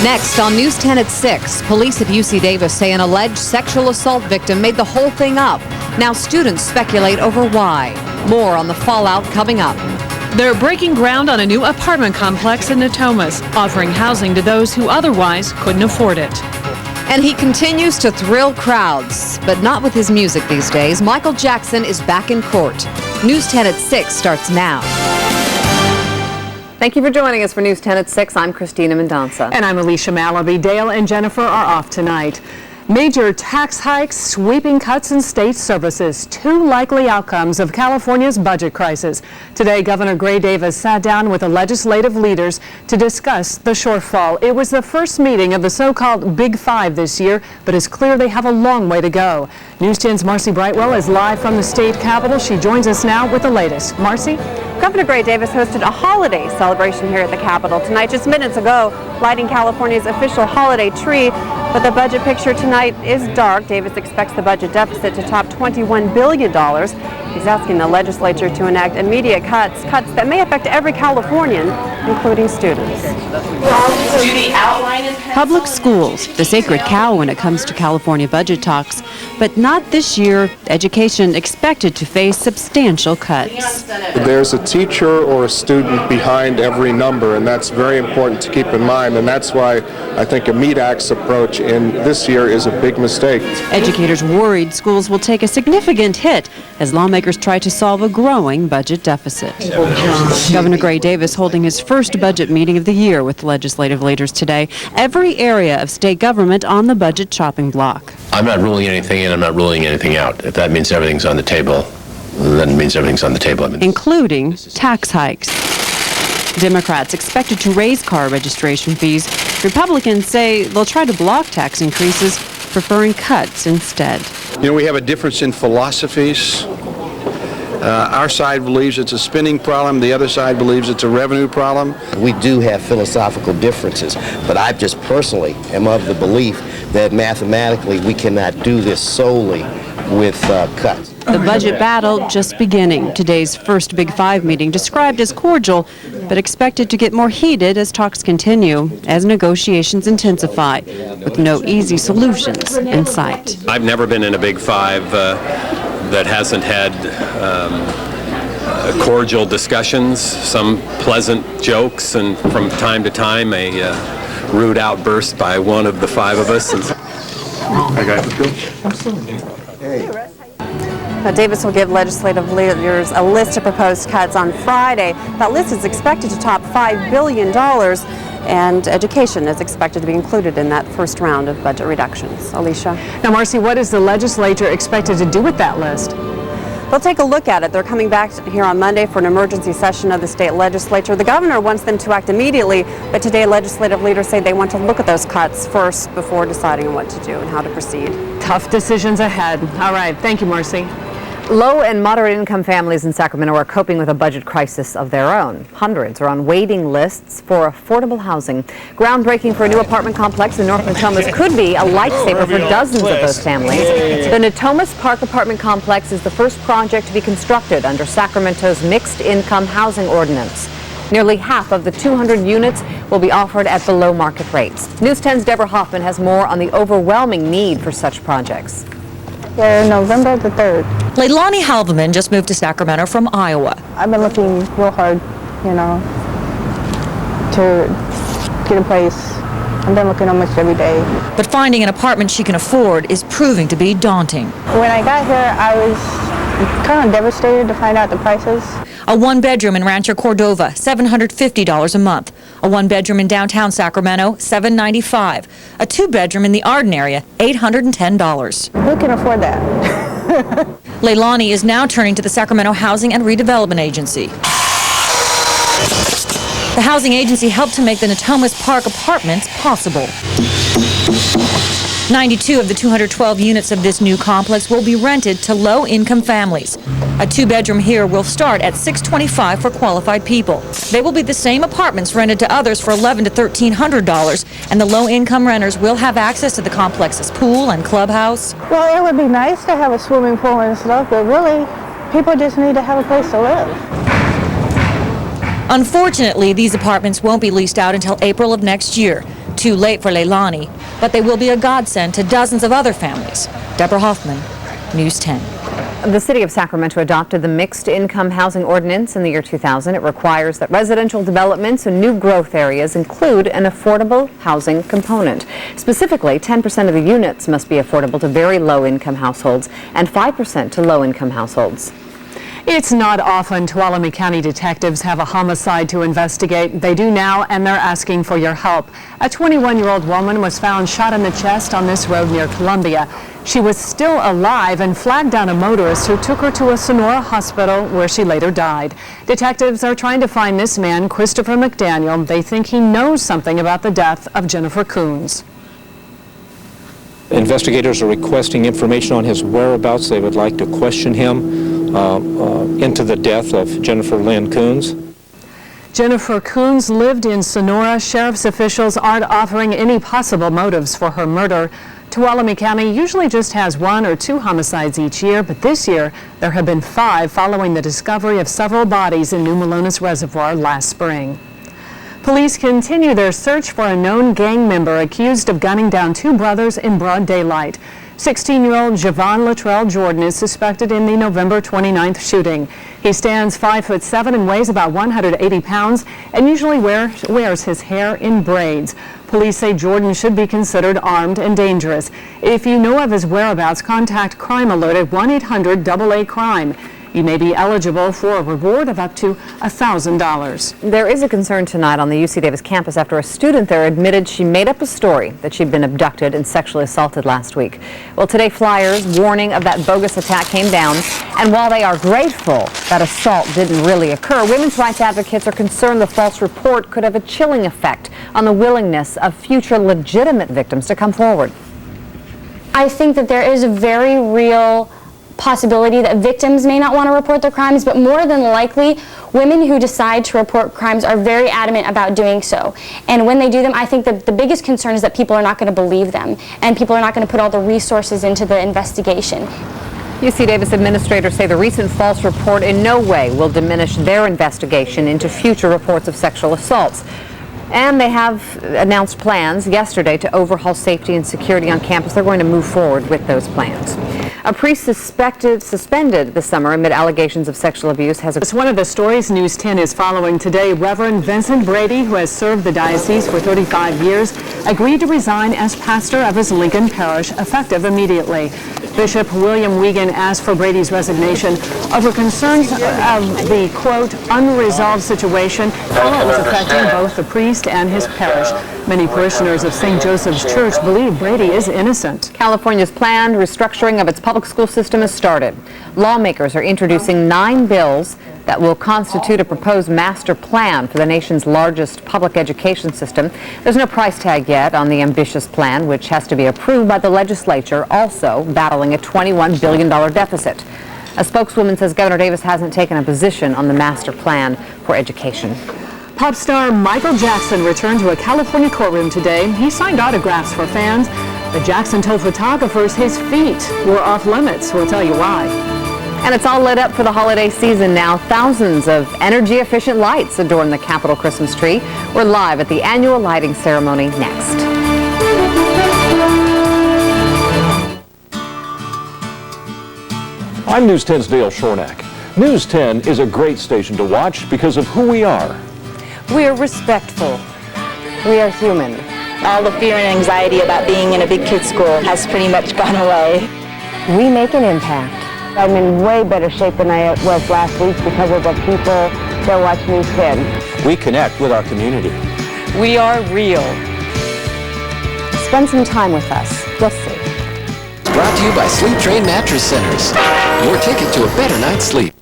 Next on News 10 at 6, police at UC Davis say an alleged sexual assault victim made the whole thing up. Now students speculate over why. More on the fallout coming up. They're breaking ground on a new apartment complex in Natomas, offering housing to those who otherwise couldn't afford it. And he continues to thrill crowds, but not with his music these days. Michael Jackson is back in court. News 10 at 6 starts now. Thank you for joining us for News 10 at 6. I'm Cristina Mendonsa. And I'm Alicia Malaby. Dale and Jennifer are off tonight. Major tax hikes, sweeping cuts in state services, two likely outcomes of California's budget crisis. Today, Governor Gray Davis sat down with the legislative leaders to discuss the shortfall. It was the first meeting of the so-called Big Five this year, but it's clear they have a long way to go. News 10's Marcy Brightwell is live from the state capitol. She joins us now with the latest. Marcy? Governor Gray Davis hosted a holiday celebration here at the Capitol tonight, just minutes ago, lighting California's official holiday tree. But the budget picture tonight is dark. Davis expects the budget deficit to top $21 billion. He's asking the legislature to enact immediate cuts that may affect every Californian, including students. Public schools, the sacred cow when it comes to California budget talks. But not this year. Education expected to face substantial cuts. There's a teacher or a student behind every number, and that's very important to keep in mind, and that's why I think a meat-axe approach in this year is a big mistake. Educators worried schools will take a significant hit as lawmakers try to solve a growing budget deficit. Governor Gray Davis holding his first budget meeting of the year with legislative leaders today. Every area of state government on the budget chopping block. I'm not ruling anything in, I'm not ruling anything out. If that means everything's on the table, then it means everything's on the table. Including tax hikes. Democrats expected to raise car registration fees. Republicans say they'll try to block tax increases, preferring cuts instead. You know, we have a difference in philosophies. Our side believes it's a spending problem. The other side believes it's a revenue problem. We do have philosophical differences, but I just personally am of the belief that mathematically we cannot do this solely with cuts. The budget battle just beginning. Today's first Big Five meeting described as cordial, but expected to get more heated as talks continue, as negotiations intensify, with no easy solutions in sight. I've never been in a Big Five that hasn't had cordial discussions, some pleasant jokes, and from time to time a rude outburst by one of the five of us. Davis will give legislative leaders a list of proposed cuts on Friday. That list is expected to top $5 billion, and education is expected to be included in that first round of budget reductions. Alicia? Now, Marcy, what is the legislature expected to do with that list? They'll take a look at it. They're coming back here on Monday for an emergency session of the state legislature. The governor wants them to act immediately, but today legislative leaders say they want to look at those cuts first before deciding on what to do and how to proceed. Tough decisions ahead. All right. Thank you, Marcy. Low and moderate income families in Sacramento are coping with a budget crisis of their own. Hundreds are on waiting lists for affordable housing. Groundbreaking for a new apartment complex in North Natomas could be a lifesaver for dozens of those families. The Natomas Park apartment complex is the first project to be constructed under Sacramento's mixed income housing ordinance. Nearly half of the 200 units will be offered at below market rates. News 10's Deborah Hoffman has more on the overwhelming need for such projects. November the 3rd. Leilani Halveman just moved to Sacramento from Iowa. I've been looking real hard, to get a place. I've been looking almost every day. But finding an apartment she can afford is proving to be daunting. When I got here, I was kind of devastated to find out the prices. A one-bedroom in Rancho Cordova, $750 a month. A one-bedroom in downtown Sacramento, $795. A two-bedroom in the Arden area, $810. Who can afford that? Leilani is now turning to the Sacramento Housing and Redevelopment Agency. The housing agency helped to make the Natomas Park apartments possible. 92 of the 212 units of this new complex will be rented to low-income families. A two-bedroom here will start at $625 for qualified people. They will be the same apartments rented to others for $1,100 to $1,300, and the low-income renters will have access to the complex's pool and clubhouse. Well, it would be nice to have a swimming pool and stuff, but really, people just need to have a place to live. Unfortunately, these apartments won't be leased out until April of next year. Too late for Leilani, but they will be a godsend to dozens of other families. Deborah Hoffman, News 10. The city of Sacramento adopted the mixed income housing ordinance in the year 2000. It requires that residential developments and new growth areas include an affordable housing component. Specifically, 10% of the units must be affordable to very low income households and 5% to low income households. It's not often Tuolumne County detectives have a homicide to investigate. They do now, and they're asking for your help. A 21-year-old woman was found shot in the chest on this road near Columbia. She was still alive and flagged down a motorist who took her to a Sonora hospital where she later died. Detectives are trying to find this man, Christopher McDaniel. They think he knows something about the death of Jennifer Coons. Investigators are requesting information on his whereabouts. They would like to question him into the death of Jennifer Lynn Coons. Jennifer Coons lived in Sonora. Sheriff's officials aren't offering any possible motives for her murder. Tuolumne County usually just has 1 or 2 homicides each year, but this year there have been 5 following the discovery of several bodies in New Melones Reservoir last spring. Police continue their search for a known gang member accused of gunning down 2 brothers in broad daylight. 16-year-old Javon Latrell Jordan is suspected in the November 29th shooting. He stands 5'7" and weighs about 180 pounds and usually wears his hair in braids. Police say Jordan should be considered armed and dangerous. If you know of his whereabouts, contact Crime Alert at 1-800-AA-CRIME. You may be eligible for a reward of up to $1,000. There is a concern tonight on the UC Davis campus after a student there admitted she made up a story that she'd been abducted and sexually assaulted last week. Well, today flyers warning of that bogus attack came down, and while they are grateful that assault didn't really occur, women's rights advocates are concerned the false report could have a chilling effect on the willingness of future legitimate victims to come forward. I think that there is a very real possibility that victims may not want to report their crimes, but more than likely, women who decide to report crimes are very adamant about doing so. And when they do them, I think that the biggest concern is that people are not going to believe them, and people are not going to put all the resources into the investigation. UC Davis administrators say the recent false report in no way will diminish their investigation into future reports of sexual assaults. And they have announced plans yesterday to overhaul safety and security on campus. They're going to move forward with those plans. A priest suspended this summer amid allegations of sexual abuse has... It's one of the stories News 10 is following today. Reverend Vincent Brady, who has served the diocese for 35 years, agreed to resign as pastor of his Lincoln parish, effective immediately. Bishop William Wiegand asked for Brady's resignation over concerns of the, quote, unresolved situation, how it was affecting both the priest and his parish. Many parishioners of St. Joseph's Church believe Brady is innocent. California's planned restructuring of its public school system has started. Lawmakers are introducing 9 bills that will constitute a proposed master plan for the nation's largest public education system. There's no price tag yet on the ambitious plan, which has to be approved by the legislature, also battling a $21 billion deficit. A spokeswoman says Governor Davis hasn't taken a position on the master plan for education. Pop star Michael Jackson returned to a California courtroom today. He signed autographs for fans, but Jackson told photographers his feet were off limits. We'll tell you why. And it's all lit up for the holiday season now. Thousands of energy-efficient lights adorn the Capitol Christmas tree. We're live at the annual lighting ceremony next. I'm News 10's Dale Shornack. News 10 is a great station to watch because of who we are. We are respectful. We are human. All the fear and anxiety about being in a big kid's school has pretty much gone away. We make an impact. I'm in way better shape than I was last week because of the people that watch News 10. We connect with our community. We are real. Spend some time with us. You'll see. Brought to you by Sleep Train Mattress Centers. Your ticket to a better night's sleep.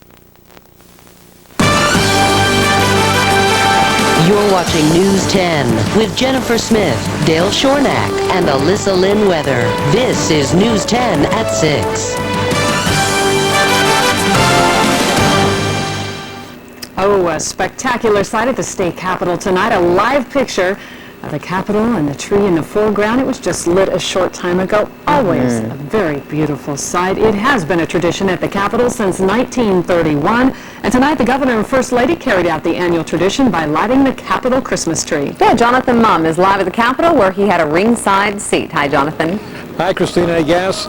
You're watching News 10 with Jennifer Smith, Dale Shornack, and Alyssa Lynn Weather. This is News 10 at 6. Oh, a spectacular sight at the state capitol tonight. A live picture The Capitol and the tree in the foreground, it was just lit a short time ago. Always a very beautiful sight. It has been a tradition at the Capitol since 1931. And tonight, the Governor and First Lady carried out the annual tradition by lighting the Capitol Christmas tree. Yeah, Jonathan Mumm is live at the Capitol where he had a ringside seat. Hi, Jonathan. Hi, Christina. Yes,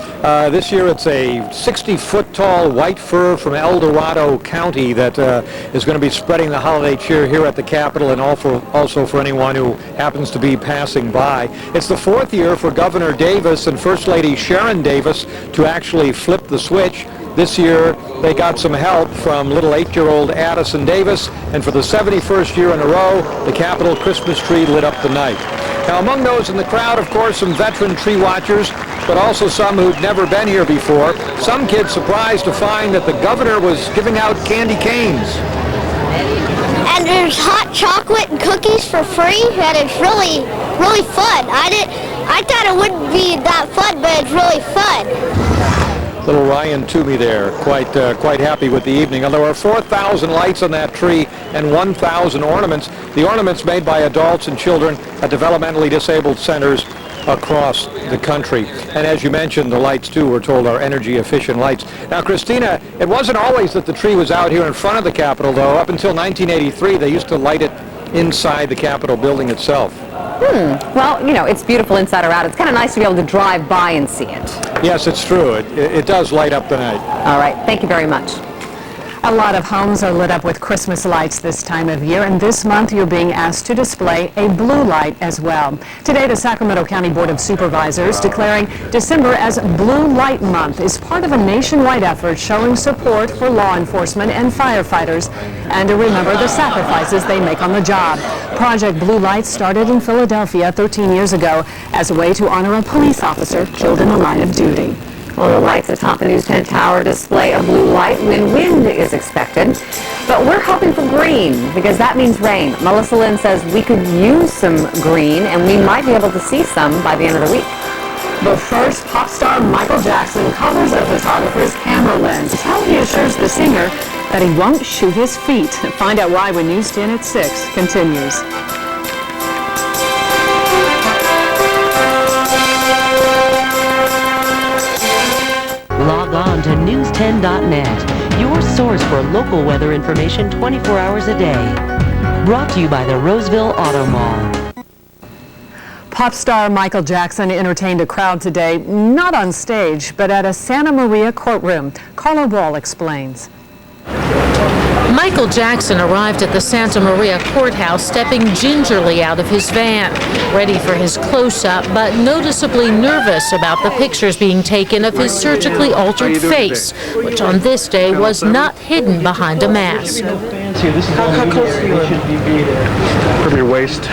this year it's a 60-foot tall white fir from El County that is going to be spreading the holiday cheer here at the Capitol and also for anyone who happens to be passing by. It's the 4th year for Governor Davis and First Lady Sharon Davis to actually flip the switch. This year, they got some help from little 8-year-old Addison Davis, and for the 71st year in a row, the Capitol Christmas tree lit up the night. Now, among those in the crowd, of course, some veteran tree watchers, but also some who'd never been here before. Some kids surprised to find that the governor was giving out candy canes. And there's hot chocolate and cookies for free, and it's really, really fun. I thought it wouldn't be that fun, but it's really fun. Little Ryan Toomey there, quite happy with the evening. And there are 4,000 lights on that tree and 1,000 ornaments. The ornaments made by adults and children at developmentally disabled centers across the country. And as you mentioned, the lights too, we're told, are energy efficient lights. Now, Christina, it wasn't always that the tree was out here in front of the Capitol, though. Up until 1983, they used to light it inside the Capitol building itself. Well, you know, it's beautiful inside or out. It's kind of nice to be able to drive by and see it. Yes, it's true. It does light up the night. All right. Thank you very much. A lot of homes are lit up with Christmas lights this time of year, and this month you're being asked to display a blue light as well. Today, the Sacramento County Board of Supervisors declaring December as Blue Light Month is part of a nationwide effort showing support for law enforcement and firefighters and to remember the sacrifices they make on the job. Project Blue Light started in Philadelphia 13 years ago as a way to honor a police officer killed in the line of duty. Well, the lights atop the News 10 tower display a blue light when wind is expected. But we're hoping for green because that means rain. Melissa Lynn says we could use some green and we might be able to see some by the end of the week. But first, pop star Michael Jackson covers a photographer's camera lens. How he assures the singer that he won't shoot his feet. Find out why when News 10 at 6 continues. Log on to news10.net, your source for local weather information 24 hours a day. Brought to you by the Roseville Auto Mall. Pop star Michael Jackson entertained a crowd today, not on stage, but at a Santa Maria courtroom. Carla Wall explains. Michael Jackson arrived at the Santa Maria courthouse stepping gingerly out of his van, ready for his close-up, but noticeably nervous about the pictures being taken of his surgically altered face, which on this day was not hidden behind a mask. How close are you? From your waist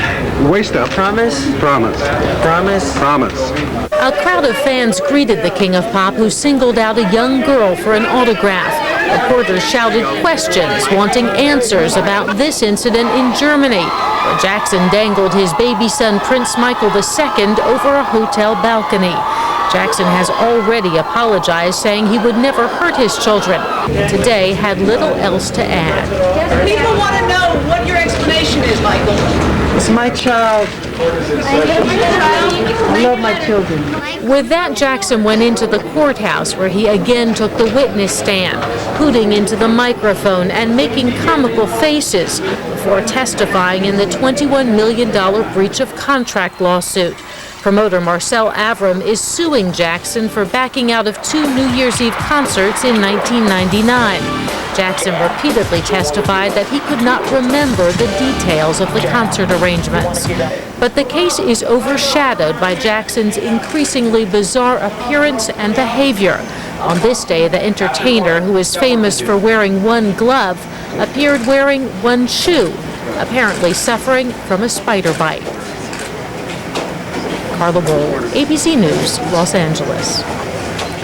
up. Promise? Promise. Promise? Promise. A crowd of fans greeted the King of Pop, who singled out a young girl for an autograph. Reporters shouted questions, wanting answers about this incident in Germany, where Jackson dangled his baby son Prince Michael II over a hotel balcony. Jackson has already apologized, saying he would never hurt his children. Today had little else to add. People want to know what your explanation is, Michael. It's my child. I love my children. With that, Jackson went into the courthouse, where he again took the witness stand, hooting into the microphone and making comical faces before testifying in the $21 million breach of contract lawsuit. Promoter Marcel Avram is suing Jackson for backing out of 2 New Year's Eve concerts in 1999. Jackson repeatedly testified that he could not remember the details of the concert arrangements. But the case is overshadowed by Jackson's increasingly bizarre appearance and behavior. On this day, the entertainer, who is famous for wearing one glove, appeared wearing one shoe, apparently suffering from a spider bite. Carla Bowl, ABC News, Los Angeles.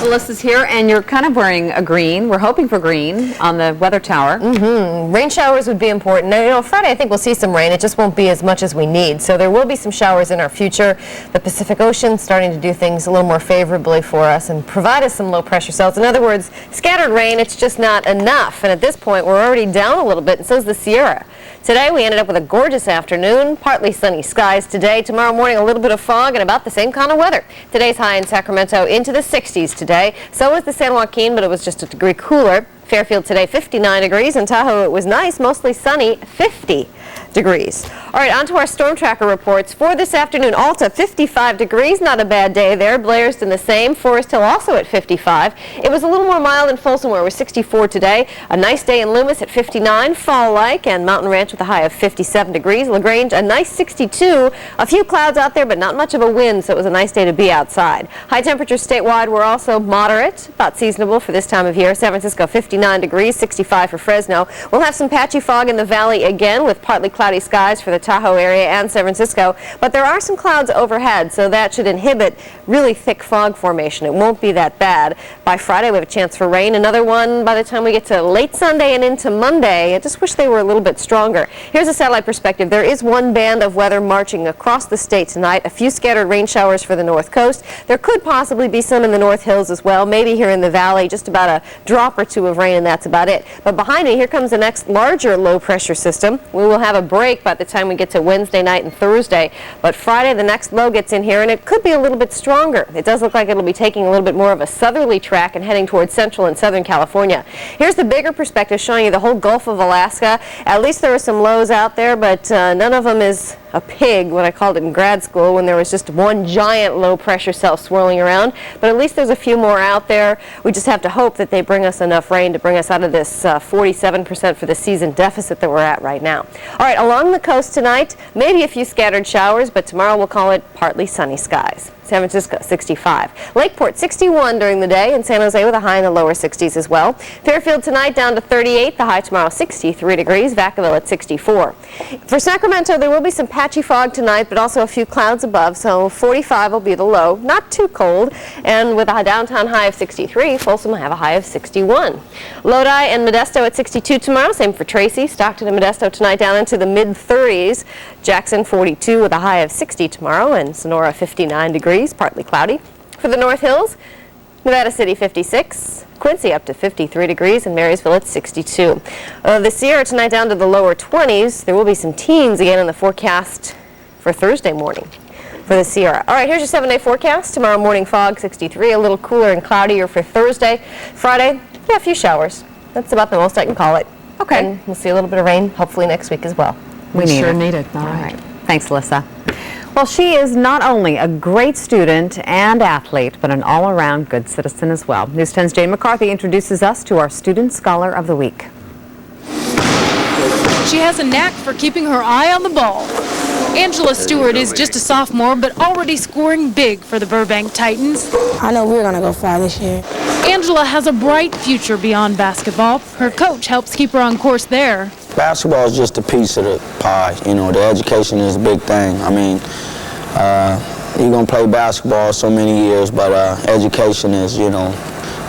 Alyssa's here, and you're kind of wearing a green. We're hoping for green on the weather tower. Rain showers would be important. Now, you know, Friday I think we'll see some rain. It just won't be as much as we need. So there will be some showers in our future. The Pacific Ocean starting to do things a little more favorably for us and provide us some low pressure cells. In other words, scattered rain, it's just not enough. And at this point, we're already down a little bit, and so is the Sierra. Today we ended up with a gorgeous afternoon, partly sunny skies today. Tomorrow morning a little bit of fog and about the same kind of weather. Today's high in Sacramento into the 60s today. So was the San Joaquin, but it was just a degree cooler. Fairfield today 59 degrees. In Tahoe it was nice, mostly sunny, 50 degrees. All right, on to our storm tracker reports. For this afternoon, Alta 55 degrees, not a bad day there. Blairsden the same. Forest Hill also at 55. It was a little more mild in Folsom where it was 64 today. A nice day in Loomis at 59, fall-like, and Mountain Ranch with a high of 57 degrees. LaGrange a nice 62. A few clouds out there, but not much of a wind, so it was a nice day to be outside. High temperatures statewide were also moderate, about seasonable for this time of year. San Francisco 59 degrees, 65 for Fresno. We'll have some patchy fog in the valley again with partly cloudy skies for the Tahoe area and San Francisco, but there are some clouds overhead, so that should inhibit really thick fog formation. It won't be that bad. By Friday, we have a chance for rain. Another one by the time we get to late Sunday and into Monday. I just wish they were a little bit stronger. Here's a satellite perspective. There is one band of weather marching across the state tonight. A few scattered rain showers for the north coast. There could possibly be some in the North Hills as well, maybe here in the valley, just about a drop or two of rain, and that's about it. But behind me, here comes the next larger low pressure system. We will have a break by the time we get to Wednesday night and Thursday, but Friday the next low gets in here and it could be a little bit stronger. It does look like it'll be taking a little bit more of a southerly track and heading towards central and southern California. Here's the bigger perspective showing you the whole Gulf of Alaska. At least there are some lows out there, but none of them is a pig, what I called it in grad school, when there was just one giant low pressure cell swirling around. But at least there's a few more out there. We just have to hope that they bring us enough rain to bring us out of this 47% for the season deficit that we're at right now. All right, along the coast tonight, maybe a few scattered showers, but tomorrow we'll call it partly sunny skies. San Francisco 65. Lakeport 61 during the day, and San Jose with a high in the lower 60s as well. Fairfield tonight down to 38, the high tomorrow 63 degrees, Vacaville at 64. For Sacramento, there will be some patchy fog tonight, but also a few clouds above, so 45 will be the low, not too cold, and with a downtown high of 63, Folsom will have a high of 61. Lodi and Modesto at 62 tomorrow, same for Tracy. Stockton and Modesto tonight down into the mid-30s. Jackson 42 with a high of 60 tomorrow, and Sonora 59 degrees, partly cloudy. For the North Hills, Nevada City 56, Quincy up to 53 degrees, and Marysville at 62. The Sierra tonight down to the lower 20s. There will be some teens again in the forecast for Thursday morning for the Sierra. All right, here's your 7-day forecast. Tomorrow morning fog 63, a little cooler and cloudier for Thursday. Friday, yeah, a few showers. That's about the most I can call it. Okay. And we'll see a little bit of rain hopefully next week as well. We sure need it. All right. Thanks, Alyssa. Well, she is not only a great student and athlete, but an all-around good citizen as well. News 10's Jane McCarthy introduces us to our Student Scholar of the Week. She has a knack for keeping her eye on the ball. Angela Stewart is just a sophomore, but already scoring big for the Burbank Titans. I know we're going to go far this year. Angela has a bright future beyond basketball. Her coach helps keep her on course there. Basketball is just a piece of the pie. You know, the education is a big thing. I mean, you're going to play basketball so many years, but education is, you know,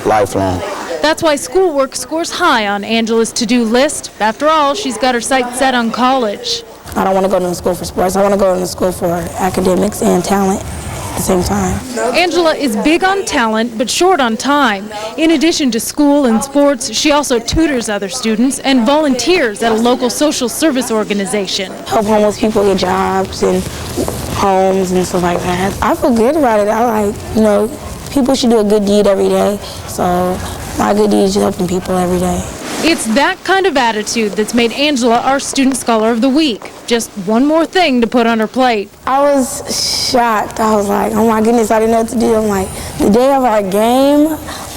lifelong. That's why schoolwork scores high on Angela's to-do list. After all, she's got her sights set on college. I don't want to go to school for sports. I want to go to school for academics and talent at the same time. Angela is big on talent, but short on time. In addition to school and sports, she also tutors other students and volunteers at a local social service organization. Help homeless people get jobs and homes and stuff like that. I feel good about it. I like, you know, people should do a good deed every day. So my good deed is just helping people every day. It's that kind of attitude that's made Angela our Student Scholar of the Week. Just one more thing to put on her plate. I was shocked. I was like, oh my goodness, I didn't know what to do. I'm like, the day of our game,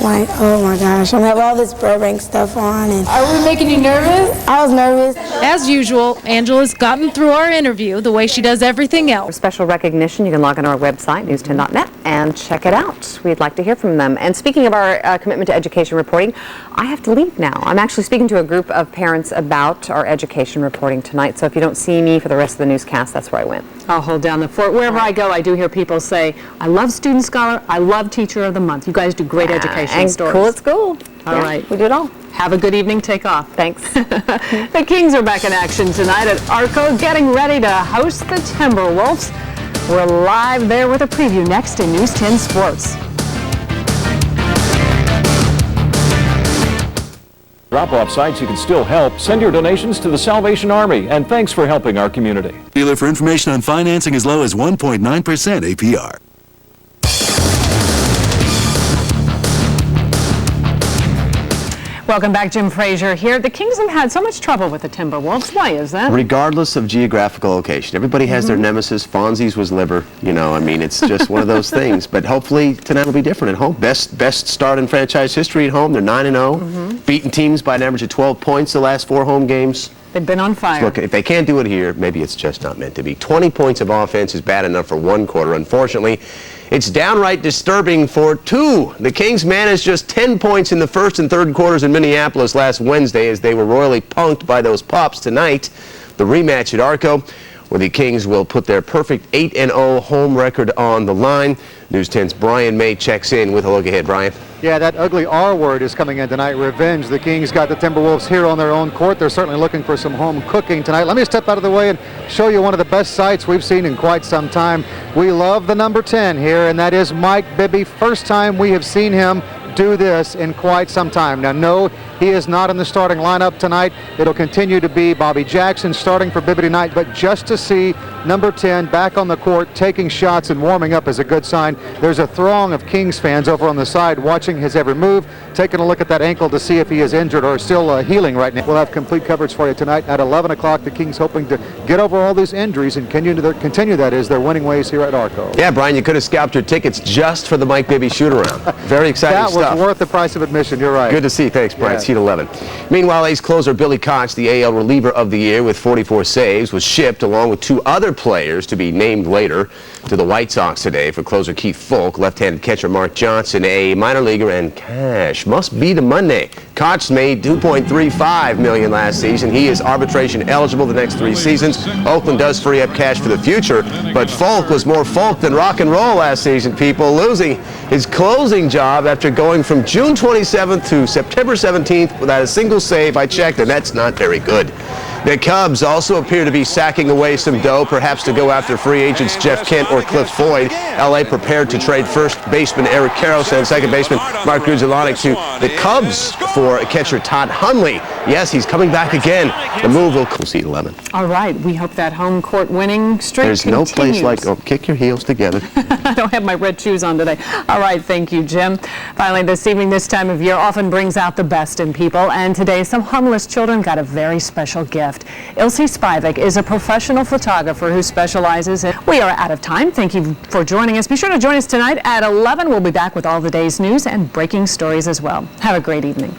like, oh my gosh, I'm gonna have all this Burbank stuff on. And are we making you nervous? I was nervous. As usual, Angela's gotten through our interview the way she does everything else. For special recognition, you can log on to our website, news10.net, and check it out. We'd like to hear from them. And speaking of our commitment to education reporting, I have to leave now. I'm actually speaking to a group of parents about our education reporting tonight, so if you don't see me for the rest of the newscast. That's where I went. I'll hold down the fort. Wherever I go, I do hear people say, I love Student Scholar, I love Teacher of the Month. You guys do great education and stories. Cool at school. All right. We do it all. Have a good evening. Take off. Thanks. The Kings are back in action tonight at Arco, getting ready to host the Timberwolves. We're live there with a preview next in News 10 Sports. Drop-off sites, you can still help. Send your donations to the Salvation Army, and thanks for helping our community. Dealer for information on financing as low as 1.9% APR. Welcome back, Jim Frazier here. The Kings have had so much trouble with the Timberwolves. Why is that? Regardless of geographical location. Everybody has their nemesis. Fonzie's was liver. You know, I mean, it's just one of those things. But hopefully tonight will be different at home. Best start in franchise history at home. They're 9-0. Beaten teams by an average of 12 points the last 4 home games. They've been on fire. Look, if they can't do it here, maybe it's just not meant to be. 20 points of offense is bad enough for 1 quarter. Unfortunately, it's downright disturbing for 2. The Kings managed just 10 points in the first and third quarters in Minneapolis last Wednesday as they were royally punked by those Pups. Tonight, the rematch at Arco, where the Kings will put their perfect 8-0 home record on the line. News 10's Brian May checks in with a look ahead. Brian. Yeah, that ugly R word is coming in tonight, revenge. The Kings got the Timberwolves here on their own court. They're certainly looking for some home cooking tonight. Let me step out of the way and show you one of the best sights we've seen in quite some time. We love the number 10 here, and that is Mike Bibby. First time we have seen him do this in quite some time. Now, no, he is not in the starting lineup tonight. It'll continue to be Bobby Jackson starting for Bibby tonight, but just to see number 10 back on the court taking shots and warming up is a good sign. There's a throng of Kings fans over on the side watching his every move, taking a look at that ankle to see if he is injured or still healing right now. We'll have complete coverage for you tonight at 11 o'clock. The Kings hoping to get over all these injuries and continue their winning ways here at Arco. Yeah, Brian, you could have scalped your tickets just for the Mike Bibby shoot-around. Very exciting stuff. That was worth the price of admission. You're right. Good to see. Thanks, Brian. Yeah. Seat 11. Meanwhile, ace closer Billy Koch, the AL reliever of the year with 44 saves, was shipped along with 2 other players to be named later to the White Sox today. For closer Keith Folk, left-handed catcher Mark Johnson, a minor leaguer, and cash must be the Monday. Koch made $2.35 million last season. He is arbitration eligible the next 3 seasons. Oakland does free up cash for the future, but Folk was more Folk than rock and roll last season, people, losing his closing job after going from June 27th to September 17th without a single save. I checked, and that's not very good. The Cubs also appear to be sacking away some dough, perhaps to go after free agents Jeff Kent or Cliff Floyd. L.A. prepared to trade first baseman Eric Karros and second baseman Mark Grudzielanek to the Cubs for catcher Todd Hundley. Yes, he's coming back again. The move will see 11. All right. We hope that home court winning streak There's continues. no place like, oh, kick your heels together. I don't have my red shoes on today. All right, thank you, Jim. Finally, this evening, this time of year often brings out the best in people, and today some homeless children got a very special gift. Ilse Spivak is a professional photographer who specializes in... We are out of time. Thank you for joining us. Be sure to join us tonight at 11. We'll be back with all the day's news and breaking stories as well. Have a great evening.